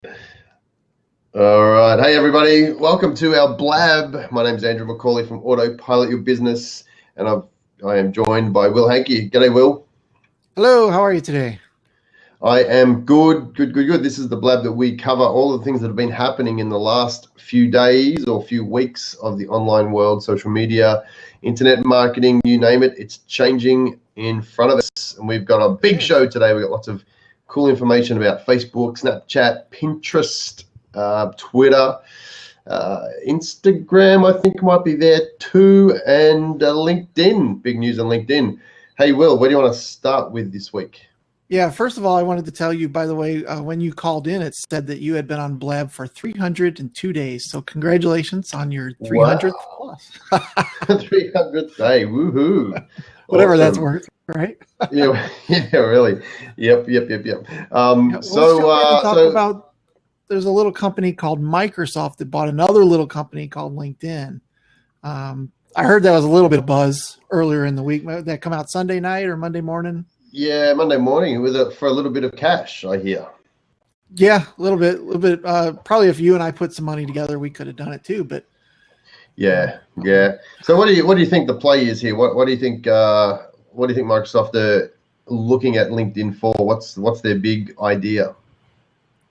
All right. Hey, everybody. Welcome to our Blab. My name's Andrew McCauley from Autopilot Your Business, and I am joined by Will Hankey. G'day, Will. Hello, how are you today? I am good. This is the Blab that we cover all the things that have been happening in the last few days or few weeks of the online world, social media, internet marketing, you name it. It's changing in front of us, and we've got a big show today. We've got lots of cool information about Facebook, Snapchat, Pinterest, Twitter, Instagram, I think might be there too, and LinkedIn. Big news on LinkedIn. Hey, Will, where do you want to start with this week? Yeah, first of all, I wanted to tell you, by the way, when you called in, it said that you had been on Blab for 302 days. So congratulations on your 300th plus. 300th day, woohoo. Whatever that's worth, right? yeah, really. Yep. There's a little company called Microsoft that bought another little company called LinkedIn. I heard that was a little bit of buzz earlier in the week. That come out Sunday night or Monday morning? Yeah, Monday morning for a little bit of cash, I hear. Yeah, a little bit. Probably if you and I put some money together, we could have done it too. But yeah. So what do you think the play is here? What do you think? What do you think Microsoft are looking at LinkedIn for? What's their big idea?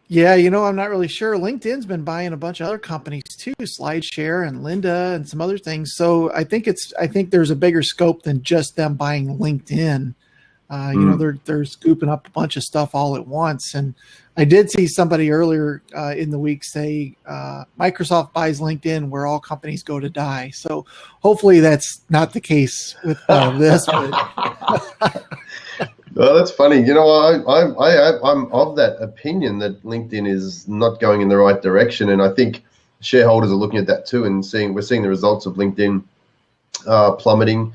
Yeah, I'm not really sure. LinkedIn's been buying a bunch of other companies too, SlideShare and Lynda and some other things. So I think there's a bigger scope than just them buying LinkedIn. They're scooping up a bunch of stuff all at once. And I did see somebody earlier in the week say Microsoft buys LinkedIn where all companies go to die. So hopefully that's not the case with this. Well, that's funny. I'm of that opinion that LinkedIn is not going in the right direction, and I think shareholders are looking at that too, and we're seeing the results of LinkedIn plummeting.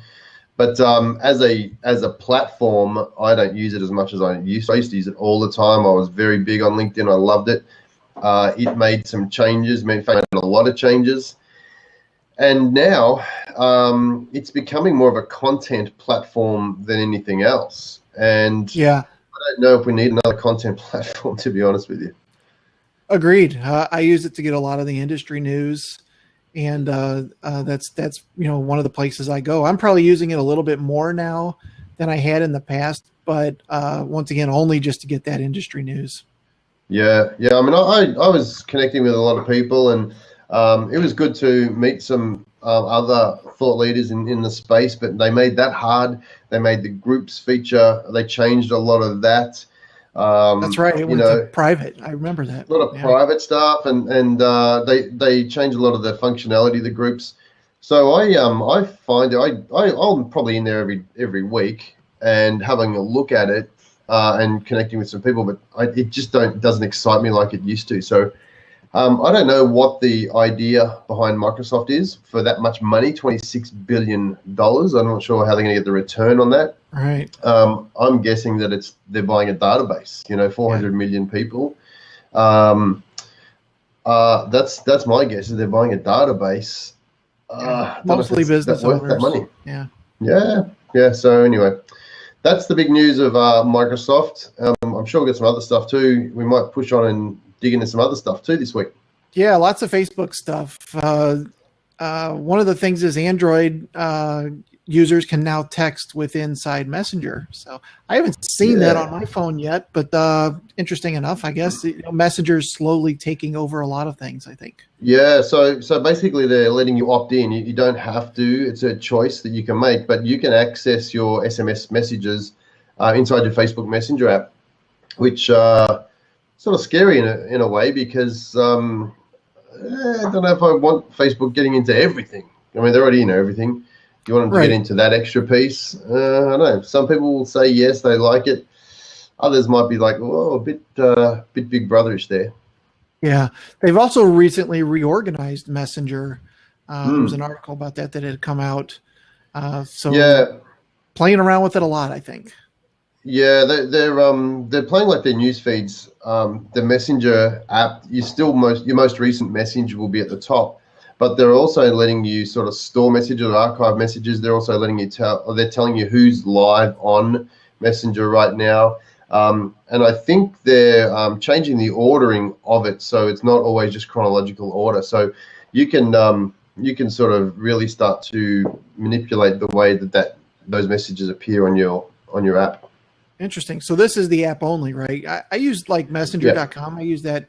But as a platform, I don't use it as much as I used to. I used to use it all the time. I was very big on LinkedIn. I loved it. It made some changes. In fact, it made a lot of changes. And now it's becoming more of a content platform than anything else. And yeah, I don't know if we need another content platform, to be honest with you. Agreed. I use it to get a lot of the industry news. And that's one of the places I go. I'm probably using it a little bit more now than I had in the past, but once again, only just to get that industry news. Yeah. I mean, I was connecting with a lot of people, and it was good to meet some other thought leaders in the space, but they made that hard. They made the groups feature. They changed a lot of that. That's right. It went to private. I remember that. A lot of private stuff, and they changed a lot of the functionality of the groups. So I find I'm probably in there every week and having a look at it and connecting with some people, but it just doesn't excite me like it used to. So I don't know what the idea behind Microsoft is for that much money, $26 billion. I'm not sure how they're going to get the return on that. Right. I'm guessing that they're buying a database, 400 million people. That's my guess, is they're buying a database. Mostly business worth owners. That money. Yeah. So anyway, that's the big news of Microsoft. I'm sure we'll get some other stuff too. We might push on and dig into some other stuff too this week. Yeah, lots of Facebook stuff. One of the things is Android users can now text with Inside Messenger. So I haven't seen that on my phone yet, but interesting enough, I guess. Messenger's slowly taking over a lot of things, I think. Yeah, so basically they're letting you opt in. You don't have to. It's a choice that you can make, but you can access your SMS messages inside your Facebook Messenger app, which sort of scary in a way, because I don't know if I want Facebook getting into everything. I mean, they're already in everything. You want them to get into that extra piece? I don't know. Some people will say yes, they like it. Others might be like, "Whoa, a bit big brotherish there." Yeah, they've also recently reorganized Messenger. There was an article about that had come out. Playing around with it a lot, I think. Yeah, they're playing like their news feeds. The Messenger app, your most recent message will be at the top, but they're also letting you sort of store messages or archive messages. They're also letting you they're telling you who's live on Messenger right now. And I think they're changing the ordering of it, so it's not always just chronological order. So you can sort of really start to manipulate the way that those messages appear on your app. Interesting. So this is the app only, right? I use like messenger.com. I use that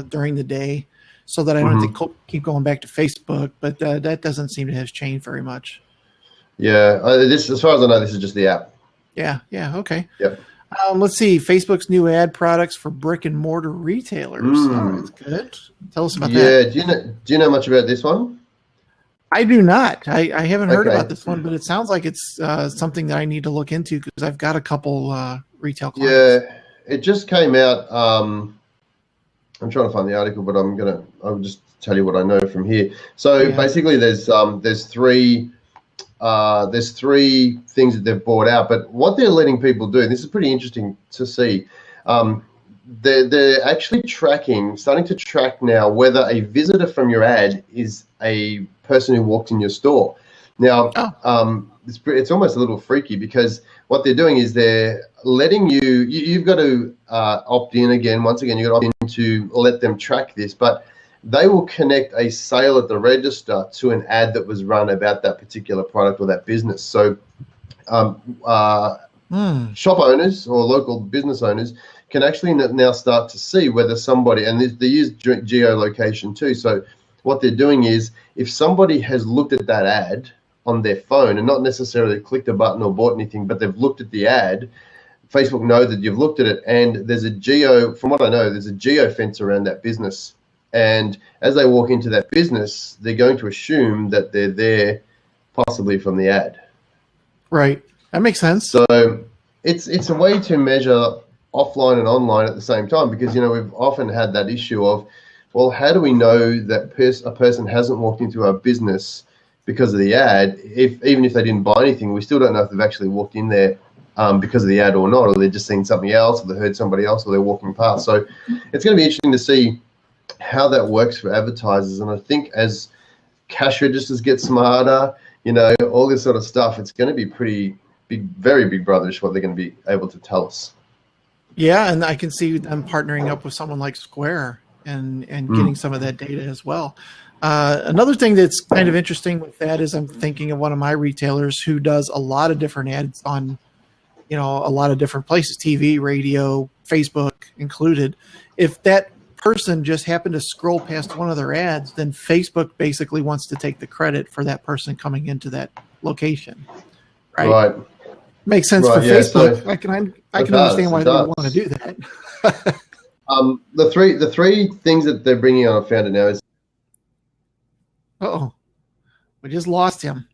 during the day so that I don't have to keep going back to Facebook, but that doesn't seem to have changed very much. Yeah, as far as I know, this is just the app. Yeah, okay. Yep. Let's see. Facebook's new ad products for brick and mortar retailers. Oh, that's good. Tell us about that. Yeah, do you know much about this one? I do not. I haven't heard about this one, but it sounds like it's something that I need to look into because I've got a couple retail clients. Yeah, it just came out. I'm trying to find the article, but I'll just tell you what I know from here. So basically, there's three things that they've bought out, but what they're letting people do, and this is pretty interesting to see. They're actually starting to track now whether a visitor from your ad is a person who walked in your store. Now, it's almost a little freaky because what they're doing is they're letting you've got to opt in again. Once again, you've got to opt in to let them track this, but they will connect a sale at the register to an ad that was run about that particular product or that business. So shop owners or local business owners can actually now start to see whether somebody, and they use geolocation too. So what they're doing is if somebody has looked at that ad on their phone and not necessarily clicked a button or bought anything, but they've looked at the ad, Facebook know that you've looked at it, and from what I know, there's a geo fence around that business. And as they walk into that business, they're going to assume that they're there possibly from the ad. Right. That makes sense. So it's a way to measure offline and online at the same time, because we've often had that issue of, well, how do we know that a person hasn't walked into our business because of the ad? Even if they didn't buy anything, we still don't know if they've actually walked in there because of the ad or not, or they've just seen something else, or they heard somebody else, or they're walking past. So it's going to be interesting to see how that works for advertisers. And I think as cash registers get smarter, all this sort of stuff, it's going to be pretty big, very big brotherish what they're going to be able to tell us. Yeah, and I can see them partnering up with someone like Square and getting some of that data as well. Another thing that's kind of interesting with that is I'm thinking of one of my retailers who does a lot of different ads on, a lot of different places, TV, radio, Facebook included. If that person just happened to scroll past one of their ads, then Facebook basically wants to take the credit for that person coming into that location. Right. Makes sense for Facebook. So I can understand why they would want to do that. The three things that they're bringing on, I found it now is. We just lost him.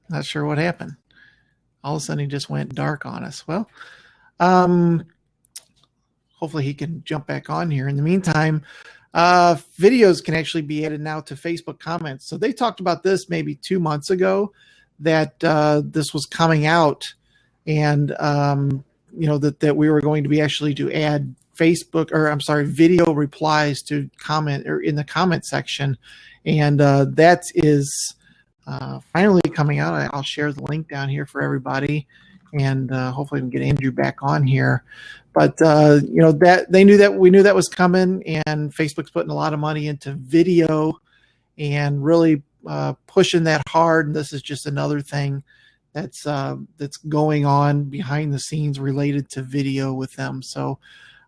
Not sure what happened. All of a sudden, he just went dark on us. Well, hopefully he can jump back on here. In the meantime, videos can actually be added now to Facebook comments. So they talked about this maybe 2 months ago that this was coming out, and that we were going to be actually to add video replies to comment or in the comment section, and that is finally coming out. I'll share the link down here for everybody, and hopefully we can get Andrew back on here. But that we knew that was coming, and Facebook's putting a lot of money into video and really pushing that hard. And this is just another thing that's going on behind the scenes related to video with them. So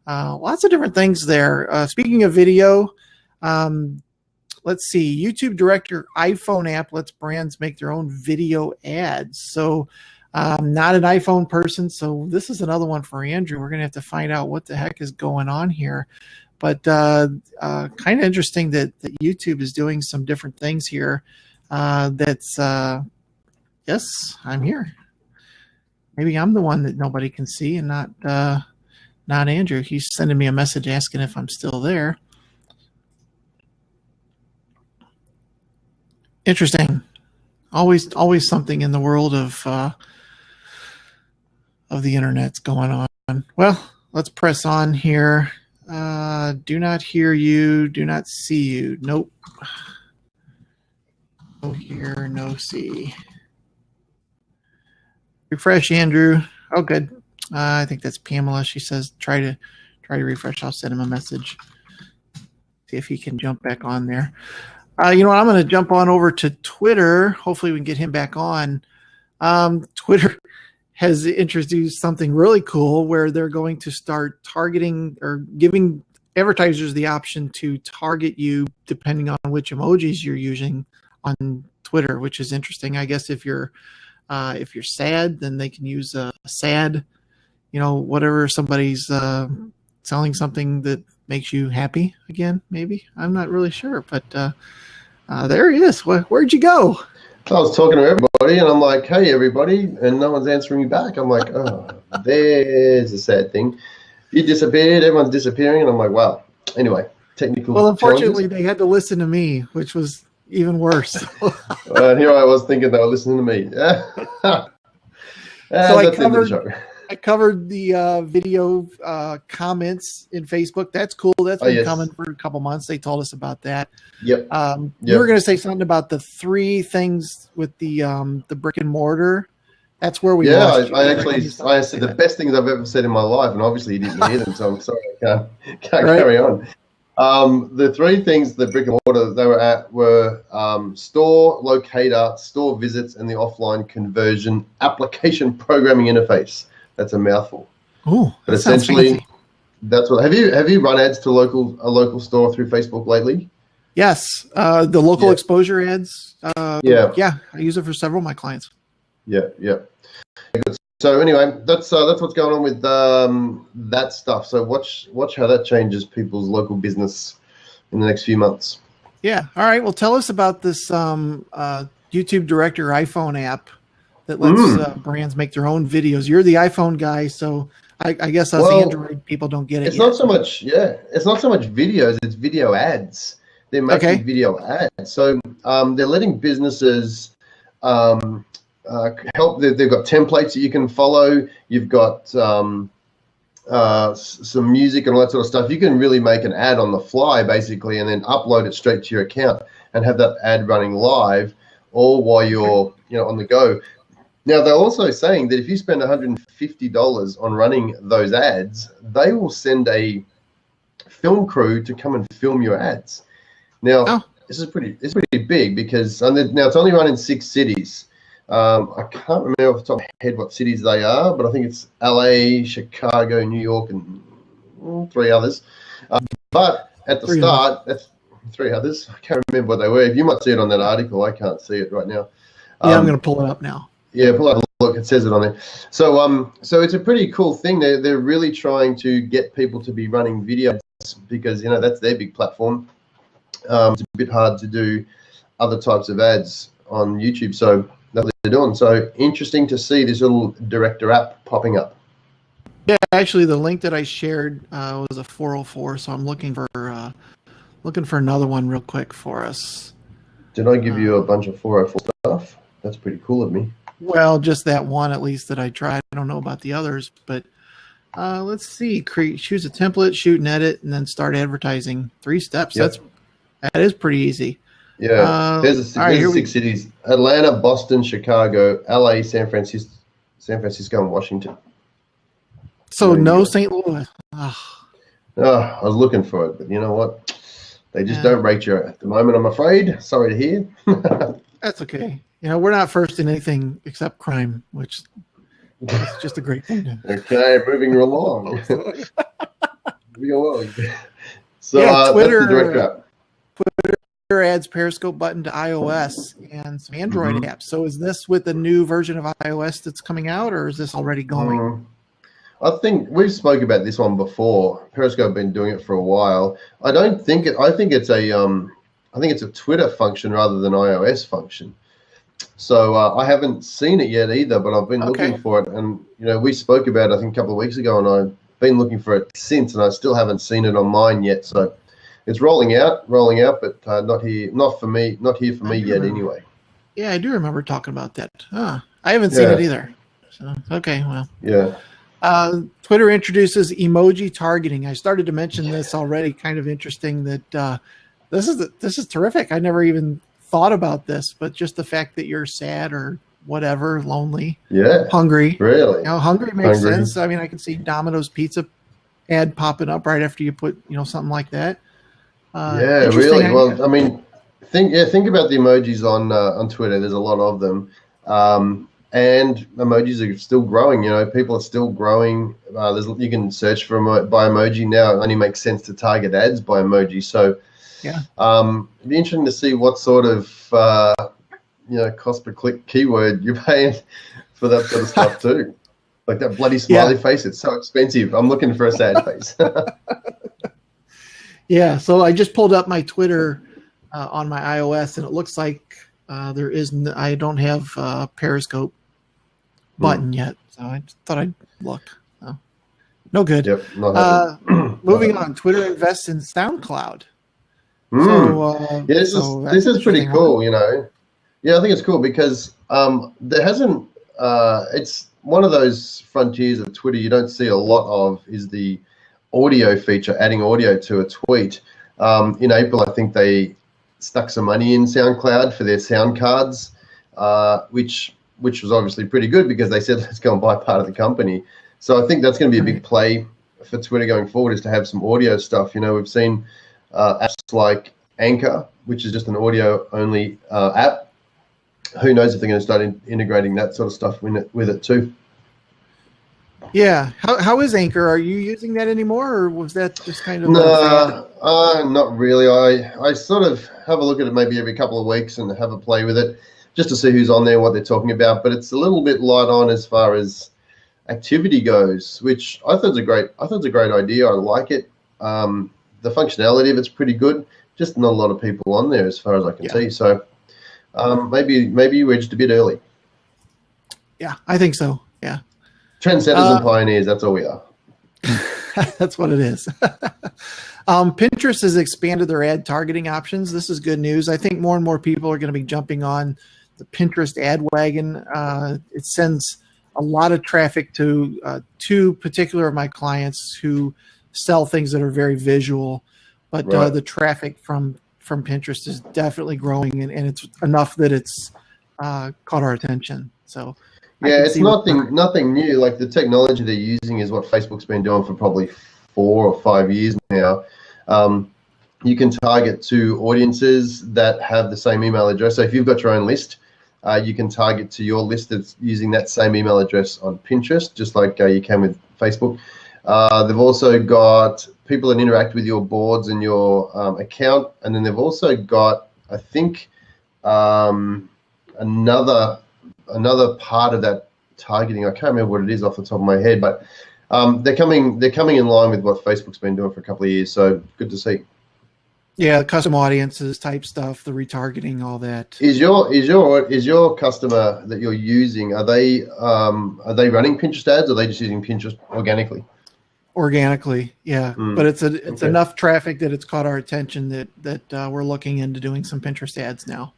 lots of different things there. Speaking of video, let's see. YouTube Director iPhone app lets brands make their own video ads. So I'm not an iPhone person, so this is another one for Andrew. We're going to have to find out what the heck is going on here. But kind of interesting that YouTube is doing some different things here. Yes, I'm here. Maybe I'm the one that nobody can see and not Andrew. He's sending me a message asking if I'm still there. Interesting. Always something in the world of the internet's going on. Well, let's press on here. Do not hear you. Do not see you. Nope. No hear, no see. Refresh, Andrew. Oh, good. I think that's Pamela. She says try to refresh. I'll send him a message. See if he can jump back on there. You know what? I'm going to jump on over to Twitter. Hopefully we can get him back on. Twitter has introduced something really cool where they're going to start targeting or giving advertisers the option to target you depending on which emojis you're using on Twitter, which is interesting. I guess if you're sad, then they can use a sad, whatever somebody's selling something that makes you happy again, maybe. I'm not really sure, but there he is. Where'd you go? I was talking to everybody, and I'm like, hey, everybody, and no one's answering me back. I'm like, oh, there's a sad thing. You disappeared, everyone's disappearing, and I'm like, wow. Anyway, technical Well, unfortunately, challenges. they had to listen to me, which was even worse. Here I was thinking they were listening to me. So that's the end of the show. I covered the video comments in Facebook. That's cool. That's been coming for a couple months. They told us about that. Yep. You were going to say something about the 3 things with the brick and mortar. That's where we. Yeah, I said the best things I've ever said in my life, and obviously you didn't hear them, so I'm sorry I can't carry on. The 3 things the brick and mortar they were at were store locator, store visits, and the offline conversion application programming interface. That's a mouthful. Oh, but essentially, that's what. Have you run ads to a local store through Facebook lately? Yes, the local exposure ads. Yeah, I use it for several of my clients. Yeah. Good. So anyway, that's what's going on with that stuff. So watch how that changes people's local business in the next few months. Yeah. All right. Well, tell us about this YouTube Director iPhone app that lets brands make their own videos. You're the iPhone guy, so I guess us Android people don't get it. It's not so much videos; it's video ads. They're making video ads. So they're letting businesses help. They've got templates that you can follow. You've got some music and all that sort of stuff. You can really make an ad on the fly, basically, and then upload it straight to your account and have that ad running live, all while you're on the go. Now, they're also saying that if you spend $150 on running those ads, they will send a film crew to come and film your ads. Now, this is pretty big because now it's only run in 6 cities. I can't remember off the top of my head what cities they are, but I think it's LA, Chicago, New York, and 3 others. But at the start, that's 3 others. I can't remember what they were. You might see it on that article. I can't see it right now. Yeah, I'm going to pull it up now. Yeah, pull up a look. It says it on there. So it's a pretty cool thing. They're really trying to get people to be running videos because that's their big platform. It's a bit hard to do other types of ads on YouTube. So that's what they're doing. So interesting to see this little Director app popping up. Yeah, actually, the link that I shared was a 404. So I'm looking for another one real quick for us. Did I give you a bunch of 404 stuff? That's pretty cool of me. Well, just that one at least that I tried. I don't know about the others, but let's see. Choose a template, shoot and edit, and then start advertising. 3 steps. Yep. That is pretty easy. Yeah. There's 6 cities: Atlanta, Boston, Chicago, LA, San Francisco, and Washington. So no St. Louis. I was looking for it, but you know what? They just don't rate you at the moment, I'm afraid. Sorry to hear. That's okay. We're not first in anything except crime, which is just a great thing. Okay, moving along. So Twitter, that's the Director app. Twitter adds Periscope button to iOS and some Android apps. So is this with the new version of iOS that's coming out, or is this already going? I think we've spoke about this one before. Periscope been doing it for a while. I think it's a Twitter function rather than iOS function. So I haven't seen it yet either, but I've been looking for it. And, we spoke about it, I think, a couple of weeks ago, and I've been looking for it since, and I still haven't seen it on mine yet. So it's rolling out, but not here for me yet anyway. Yeah, I do remember talking about that. I haven't seen it either. So, okay, well. Yeah. Twitter introduces emoji targeting. I started to mention this already. Kind of interesting that this is terrific. I never even thought about this, but just the fact that you're sad or whatever, lonely, Yeah. hungry. Really? You know, hungry makes Hungry. sense. I mean, I can see Domino's Pizza ad popping up right after you put, something like that. Yeah, Interesting really. idea. Well, I mean, think about the emojis on Twitter. There's a lot of them, and emojis are still growing. You know, people are still growing. You can search for by emoji now. It only makes sense to target ads by emoji. So, Yeah. It'd be interesting to see what sort of cost per click keyword you're paying for that sort of stuff too. Like that bloody smiley face. It's so expensive. I'm looking for a sad face. Yeah, so I just pulled up my Twitter on my iOS, and it looks like I don't have Periscope button yet, so I just thought I'd look. No good. Yep. Not moving on, Twitter invests in SoundCloud. So, this is pretty cool. You know, yeah, I think it's cool because there hasn't. It's one of those frontiers of Twitter you don't see a lot of is the audio feature, adding audio to a tweet. In April, I think they stuck some money in SoundCloud for their sound cards, which was obviously pretty good because they said, let's go and buy part of the company. So I think that's going to be a big play for Twitter going forward is to have some audio stuff. You know, we've seen apps like Anchor, which is just an audio-only app. Who knows if they're going to start integrating that sort of stuff with it too. Yeah. How is Anchor? Are you using that anymore, or was that just kind of No, not really. I sort of have a look at it maybe every couple of weeks and have a play with it just to see who's on there, what they're talking about. But it's a little bit light on as far as activity goes, which I thought was a great idea. I like it. The functionality of it's pretty good. Just not a lot of people on there as far as I can see. So maybe you edged a bit early. Yeah, I think so. Yeah. Trendsetters and pioneers, that's all we are. That's what it is. Pinterest has expanded their ad targeting options. This is good news. I think more and more people are going to be jumping on the Pinterest ad wagon. It sends a lot of traffic to two particular of my clients who sell things that are very visual, but the traffic from Pinterest is definitely growing, and it's enough that it's caught our attention. So yeah, it's nothing new. Like the technology they're using is what Facebook's been doing for probably 4 or 5 years now. You can target to audiences that have the same email address. So if you've got your own list, you can target to your list that's using that same email address on Pinterest, just like you can with Facebook. They've also got people that interact with your boards and your account, and then they've also got, I think, another part of that targeting. I can't remember what it is off the top of my head, but they're coming in line with what Facebook's been doing for a couple of years. So good to see. Yeah, custom audiences type stuff, the retargeting, all that. Is your customer that you're using, are they running Pinterest ads, or are they just using Pinterest organically? Organically, yeah. But it's enough traffic that it's caught our attention that we're looking into doing some Pinterest ads now.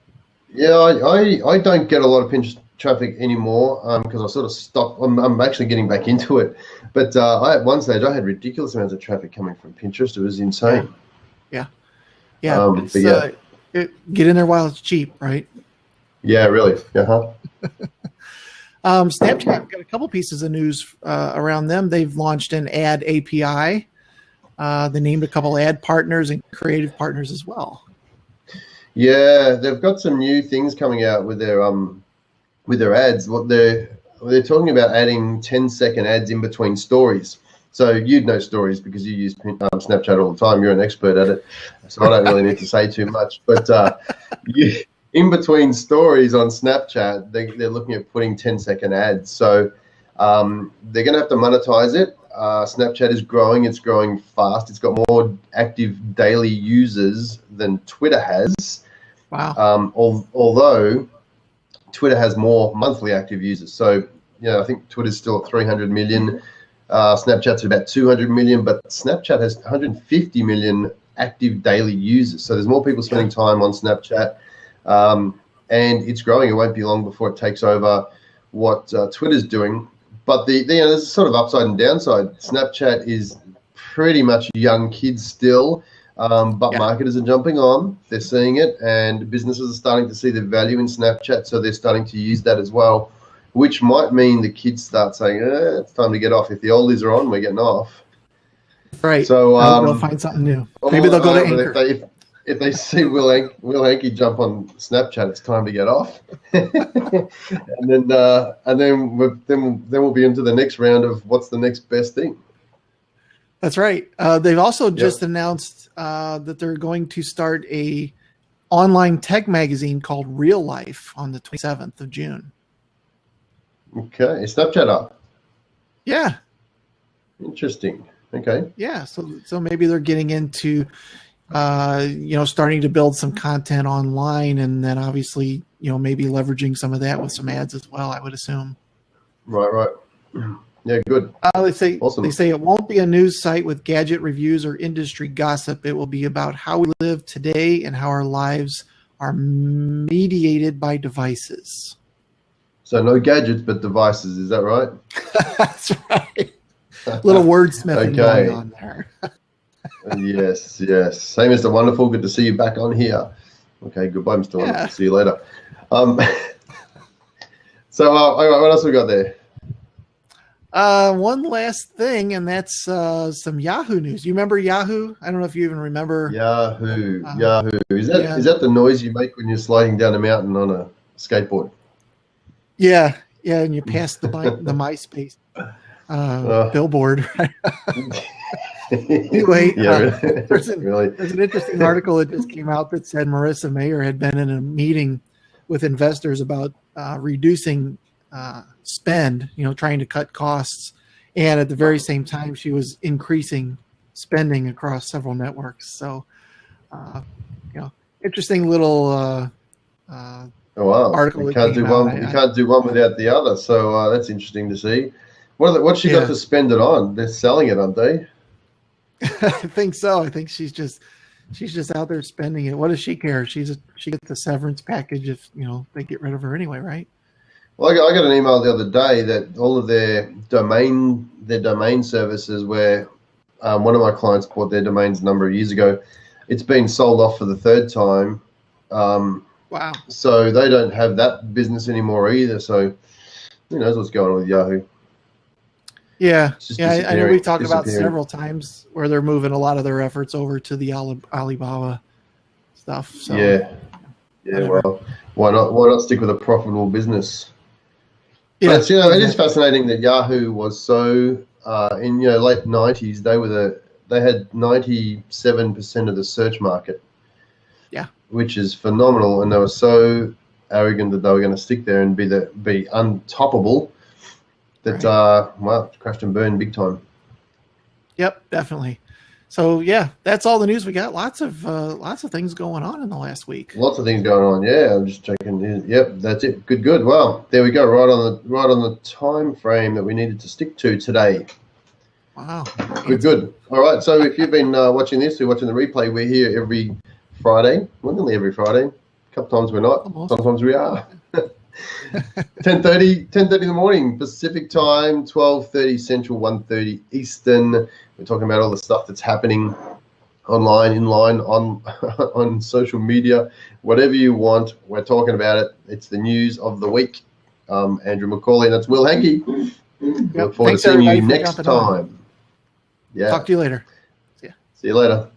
Yeah, I don't get a lot of Pinterest traffic anymore because I sort of stopped. I'm actually getting back into it. But at one stage, I had ridiculous amounts of traffic coming from Pinterest. It was insane. Yeah. Get in there while it's cheap, right? Yeah, really. Snapchat got a couple pieces of news around them. They've launched an ad API. They named a couple ad partners and creative partners as well. Yeah, they've got some new things coming out with their ads. What they're talking about adding 10-second ads in between stories. So you'd know stories because you use Snapchat all the time. You're an expert at it, so I don't really need to say too much. But in between stories on Snapchat, they're looking at putting 10-second ads. So they're going to have to monetize it. Snapchat is growing. It's growing fast. It's got more active daily users than Twitter has. Wow. Although Twitter has more monthly active users. So, I think Twitter's still at 300 million. Snapchat's at about 200 million, but Snapchat has 150 million active daily users. So there's more people spending time on Snapchat, and it's growing. It won't be long before it takes over what Twitter's doing. But there's a sort of upside and downside. Snapchat is pretty much young kids still. But Yeah. marketers are jumping on. They're seeing it, and businesses are starting to see the value in Snapchat, so they're starting to use that as well, which might mean the kids start saying, it's time to get off. If the oldies are on, we're getting off. Right. So They'll find something new. Maybe they'll go to Anchor. If they see Will Hankey jump on Snapchat, it's time to get off, and then we'll be into the next round of what's the next best thing. That's right. They've also just announced that they're going to start a online tech magazine called Real Life on the 27th of June. Okay, is Snapchat up? Yeah. Interesting. Okay. Yeah. So maybe they're getting into, starting to build some content online, and then obviously, maybe leveraging some of that with some ads as well, I would assume. Right. Yeah, good. They say Awesome. They say it won't be a news site with gadget reviews or industry gossip. It will be about how we live today and how our lives are mediated by devices. So no gadgets, but devices. Is that right? That's right. Little wordsmithing going on there. Yes. Hey, Mr. Wonderful. Good to see you back on here. Okay, goodbye, Mr. Wonderful. See you later. So what else we got there? One last thing, and that's some Yahoo news. You remember Yahoo? I don't know if you even remember. Yahoo. Is that the noise you make when you're sliding down a mountain on a skateboard? Yeah, and you pass the MySpace billboard. Anyway, there's an interesting article that just came out that said Marissa Mayer had been in a meeting with investors about reducing spend, trying to cut costs, and at the very same time she was increasing spending across several networks. So interesting little article. You can't do one without the other, so that's interesting to see. What's she got to spend it on? They're selling it, aren't they? I think so. I think she's just out there spending it. What does she care? She gets the severance package if they get rid of her anyway, right? Well, I got an email the other day that all of their domain services, where one of my clients bought their domains a number of years ago, it's been sold off for the third time. Wow. So they don't have that business anymore either. So who knows what's going on with Yahoo? Yeah. I know we've talked about several times where they're moving a lot of their efforts over to the Alibaba stuff. So yeah. Well, why not stick with a profitable business? Yeah, but it is fascinating that Yahoo was so in late 90s they had 97% of the search market. Yeah, which is phenomenal, and they were so arrogant that they were going to stick there and be untoppable. That crashed and burned big time. Yep, definitely. So yeah, that's all the news we got. Lots of things going on in the last week. Lots of things going on. Yeah, I'm just checking. Yep, that's it. Good. Well, there we go. Right on the time frame that we needed to stick to today. Wow. Good. All right. So if you've been watching this, you're watching the replay. We're here every Friday. Well, nearly every Friday. A couple times we're not. Almost. Sometimes we are. 10:30 in the morning Pacific time, 12:30 Central, 1:30 Eastern. We're talking about all the stuff that's happening online, on social media, whatever you want. We're talking about it. It's the news of the week. Andrew McCauley, and that's Will Hankey. Look forward to seeing you next time. Yeah. Talk to you later. See you later.